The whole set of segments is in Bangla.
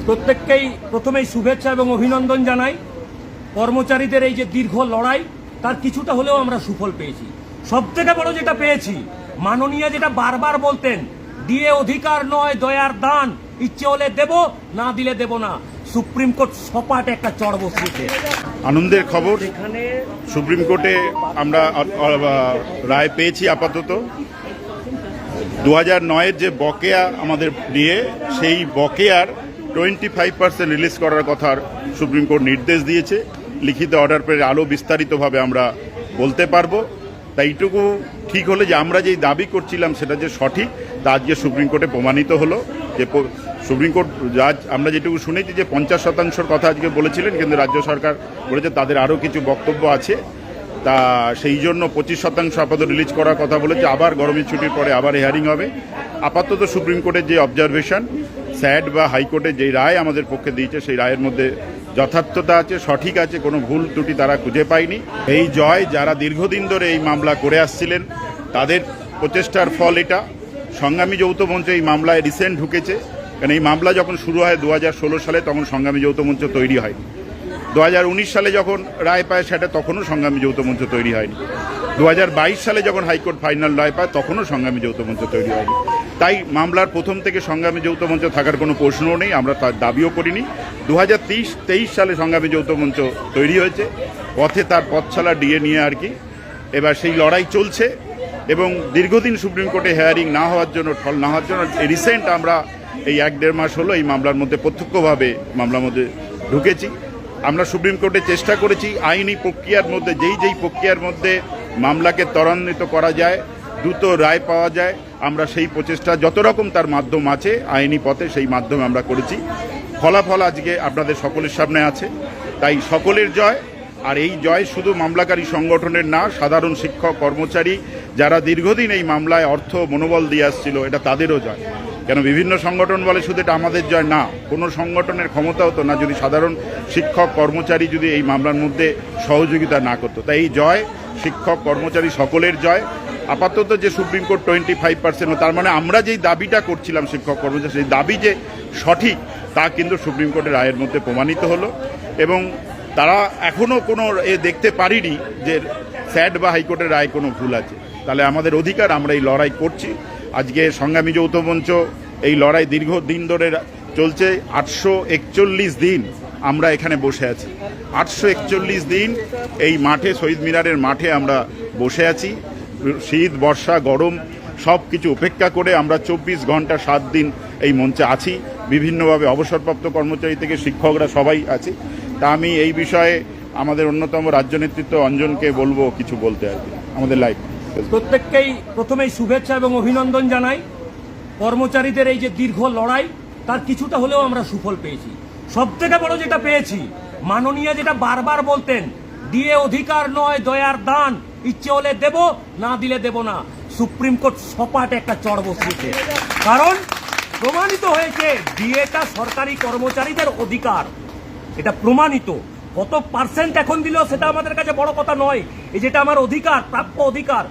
প্রত্যেককেই প্রথমেই শুভেচ্ছা এবং অভিনন্দন জানাই। কর্মচারীদের এই যে দীর্ঘ লড়াই, তার কিছুটা হলেও আমরা সুফল পেয়েছি। সবথেকে বড় যেটা পেয়েছি, মাননীয় যেটা বারবার বলতেন, দিয়ে অধিকার নয় দয়ার দান, ইচ্ছে হলে দেব, না দিলে দেব না। সুপ্রিম কোর্ট সপাট একটা চড় বসিয়েছে। আনন্দের খবর, সুপ্রিম কোর্টে আমরা রায় পেয়েছি। আপাতত 2009-এর যে বকেয়া আমাদের নিয়ে, সেই বকেয়ার 25% রিলিজ করার কথা সুপ্রিম কোর্ট নির্দেশ দিয়েছে। লিখিত অর্ডার পেয়ে আরও বিস্তারিতভাবে আমরা বলতে পারবো। তাই এইটুকু ঠিক হলে যে আমরা যেই দাবি করছিলাম সেটা যে সঠিক, তা আজকে সুপ্রিম কোর্টে প্রমাণিত হলো। যে সুপ্রিম কোর্ট জাজ আমরা যেটুকু শুনেছি যে 50% কথা আজকে বলেছিলেন, কিন্তু রাজ্য সরকার বলেছে তাদের আরও কিছু বক্তব্য আছে, তা সেই জন্য 25% আপাতত রিলিজ করার কথা বলেছে। আবার গরমের ছুটির পরে আবার হিয়ারিং হবে। আপাতত সুপ্রিম কোর্টের যে অবজারভেশন, স্যাড বা হাইকোর্টের যে রায় আমাদের পক্ষে দিয়েছে, সেই রায়ের মধ্যে যথার্থতা আছে, সঠিক আছে, কোনো ভুল ত্রুটি তারা খুঁজে পায়নি। এই জয় যারা দীর্ঘদিন ধরে এই মামলা করে আসছিলেন তাদের প্রচেষ্টার ফল এটা। সংগ্রামী যৌথ মঞ্চ এই মামলায় রিসেন্ট ঢুকেছে, কারণ এই মামলা যখন শুরু হয় 2016 সালে, তখন সংগ্রামী যৌথ মঞ্চ তৈরি হয়নি। 2019 সালে যখন রায় পায় সেটা তখনও সংগ্রামী যৌথ মঞ্চ তৈরি হয়নি। 2022 সালে যখন হাইকোর্ট ফাইনাল রায় পায় তখনও সংগ্রামী যৌথ মঞ্চ তৈরি হয়নি। তাই মামলার প্রথম থেকে সংগ্রামী যৌথ মঞ্চ থাকার কোনো প্রশ্নও নেই, আমরা তার দাবিও করিনি। 2023 সালে সংগ্রামী যৌথ মঞ্চ তৈরি হয়েছে, পথে তার পথছালা ডিএ নিয়ে আর কি। এবার সেই লড়াই চলছে এবং দীর্ঘদিন সুপ্রিম কোর্টে হেয়ারিং না হওয়ার জন্য, ফল না হওয়ার জন্য রিসেন্ট আমরা এই 1-1.5 মাস হলো এই মামলার মধ্যে প্রত্যক্ষভাবে মামলার মধ্যে ঢুকেছি। আমরা সুপ্রিম কোর্টে চেষ্টা করেছি আইনি প্রক্রিয়ার মধ্যে, যেই প্রক্রিয়ার মধ্যে মামলাকে ত্বরান্বিত করা যায়, দ্রুত রায় পাওয়া যায়, আমরা সেই প্রচেষ্টা যত রকম তার মাধ্যম আছে আইনি পথে, সেই মাধ্যমে আমরা করেছি। ফলাফল আজকে আপনাদের সকলের সামনে আছে। তাই সকলের জয়। আর এই জয় শুধু মামলাকারী সংগঠনের না, সাধারণ শিক্ষক কর্মচারী যারা দীর্ঘদিন এই মামলায় অর্থ মনোবল দিয়ে আসছিল, এটা তাদেরও জয়। কেন বিভিন্ন সংগঠন বলে শুধু এটা আমাদের জয়, না, কোনো সংগঠনের ক্ষমতা হতো না যদি সাধারণ শিক্ষক কর্মচারী যদি এই মামলার মধ্যে সহযোগিতা না করতো। তাই এই জয় শিক্ষক কর্মচারী সকলের জয়। আপাতত যে সুপ্রিম কোর্ট 25%, তার মানে আমরা যেই দাবিটা করছিলাম শিক্ষক কর্মচারী, সেই দাবি যে সঠিক তা কিন্তু সুপ্রিম কোর্টের রায়ের মধ্যে প্রমাণিত হলো। এবং তারা এখনও কোনো দেখতে পারিনি যে স্যাড বা হাইকোর্টের রায় কোনো ভুল আছে। তাহলে আমাদের অধিকার, আমরা এই লড়াই করছি। আজকে সংগ্রামী যৌথ মঞ্চ এই লড়াই দীর্ঘদিন ধরে চলছে। 841 দিন আমরা এখানে বসে আছি। 841 দিন এই মাঠে, শহীদ মিনারের মাঠে আমরা বসে আছি। শীত, বর্ষা, গরম সব কিছু উপেক্ষা করে আমরা 24 ঘন্টা 7 দিন এই মঞ্চে আছি। বিভিন্নভাবে অবসরপ্রাপ্ত কর্মচারী থেকে শিক্ষকরা সবাই আছি। তা আমি এই বিষয়ে আমাদের অন্যতম রাজ্য নেতৃত্ব অঞ্জনকে বলবো কিছু বলতে আর কি। আমাদের লাইভ প্রত্যেককেই প্রথমেই শুভেচ্ছা এবং অভিনন্দন জানাই। কর্মচারীদের এই যে দীর্ঘ লড়াই, তার কিছুটা হলেও আমরা সুফল পেয়েছি। সবথেকে বড় যেটা পেয়েছি, মাননীয় যেটা বারবার বলতেন, দিয়ে অধিকার নয় দয়ার দান, ইচ্ছে হলে দেব, না দিলে দেব না। সুপ্রিম কোর্ট সপাট একটা চড় বসিয়েছে। কারণ প্রমাণিত হয়েছে ডিএটা সরকারি কর্মচারীদের অধিকার, এটা প্রমাণিত। কত পার্সেন্ট এখন দিল সেটা আমাদের কাছে বড় কথা নয়, এই যেটা আমার অধিকার, প্রাপ্য অধিকার,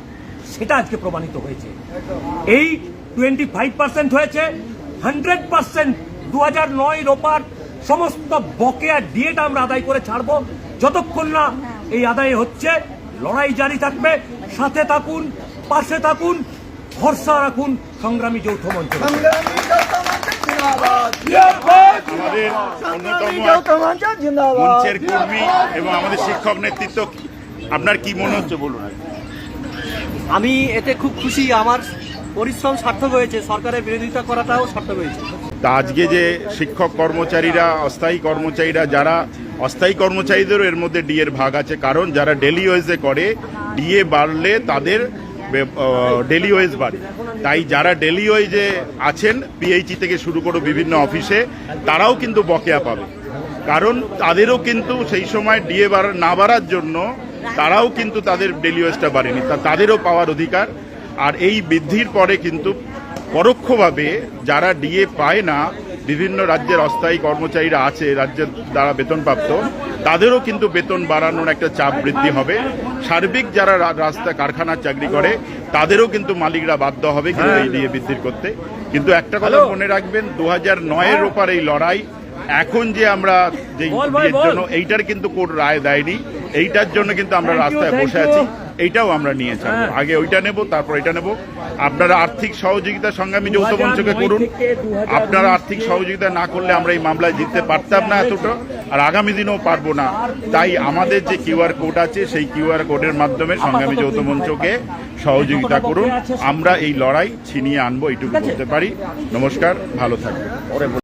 সেটা আজকে প্রমাণিত হয়েছে। এই 25% হয়েছে, 100% 2009 রোপার সমস্ত বকেয়া ডিএটা আমরা আদায় করে ছাড়বো। যতক্ষণ না এই আদায় হচ্ছে, লড়াই জারি থাকবে। সাথে থাকুন, পাশে থাকুন, ভরসা রাখুন সংগ্রামী যৌথ মঞ্চ। আমাদের অন্যতম মঞ্চের কর্মী এবং আমাদের শিক্ষক নেতৃত্ব, আপনার কি মনে হচ্ছে বলুন। আমি এতে খুব খুশি, আমার পরিশ্রম সার্থক হয়েছে, সরকারের বিরোধিতা করাটাও সার্থক হয়েছে। তা আজকে যে শিক্ষক কর্মচারীরা, অস্থায়ী কর্মচারীরা, যারা অস্থায়ী কর্মচারীদেরও এর মধ্যে ডিএর ভাগ আছে। কারণ যারা ডেলি ওয়েজে করে, ডিএ বাড়লে তাদের ডেলি ওয়েজ বাড়ে। তাই যারা ডেলি ওয়েজে আছেন, পিএইচই থেকে শুরু করে বিভিন্ন অফিসে, তারাও কিন্তু বকেয়া পাবে। কারণ তাদেরও কিন্তু সেই সময় ডিএ না বাড়ার জন্য তারাও কিন্তু তাদের ডেলি ওয়েজটা বাড়েনি, তাদেরও পাওয়ার অধিকার। আর এই বৃদ্ধির পরে কিন্তু পরোক্ষভাবে যারা ডিএ পায় না, বিভিন্ন রাজ্যের অস্থায়ী কর্মচারীরা আছে রাজ্যের দ্বারা বেতনপ্রাপ্ত, তাদেরও কিন্তু বেতন বাড়ানোর একটা চাপ বৃদ্ধি হবে। সার্বিক যারা রাস্তা কারখানার চাকরি করে তাদেরও কিন্তু মালিকরা বাধ্য হবে কিন্তু এই ডিএ বৃদ্ধি করতে। কিন্তু একটা কথা মনে রাখবেন, 2009-এর ওপর এই লড়াই এখন যে আমরা যে বল ভাই, বিয়ের বল। জন্য এইটার কিন্তু কোর্ট রায় দেয়নি, এইটার জন্য কিন্তু আমরা Thank you, রাস্তায় thank বসে you. আছি। এইটাও আমরা নিয়ে যাবো, হ্যাঁ। আগে ওইটা নেব, তারপর এটা নেব। আপনারা আর্থিক সহযোগিতা সংগ্রামী যৌথ 2009 মঞ্চকে করুন। থেকে 2019 আপনারা আর্থিক সহযোগিতা না করলে আমরা এই মামলায় জিততে পারতাম না এতটা, আর আগামী দিনেও পারবো না। তাই আমাদের যে কিউআর কোড আছে সেই কিউআর কোডের মাধ্যমে সংগ্রামী যৌথ মঞ্চকে সহযোগিতা করুন। আমরা এই লড়াই ছিনিয়ে আনবো, এইটুকু বলতে পারি। নমস্কার, ভালো থাকবেন।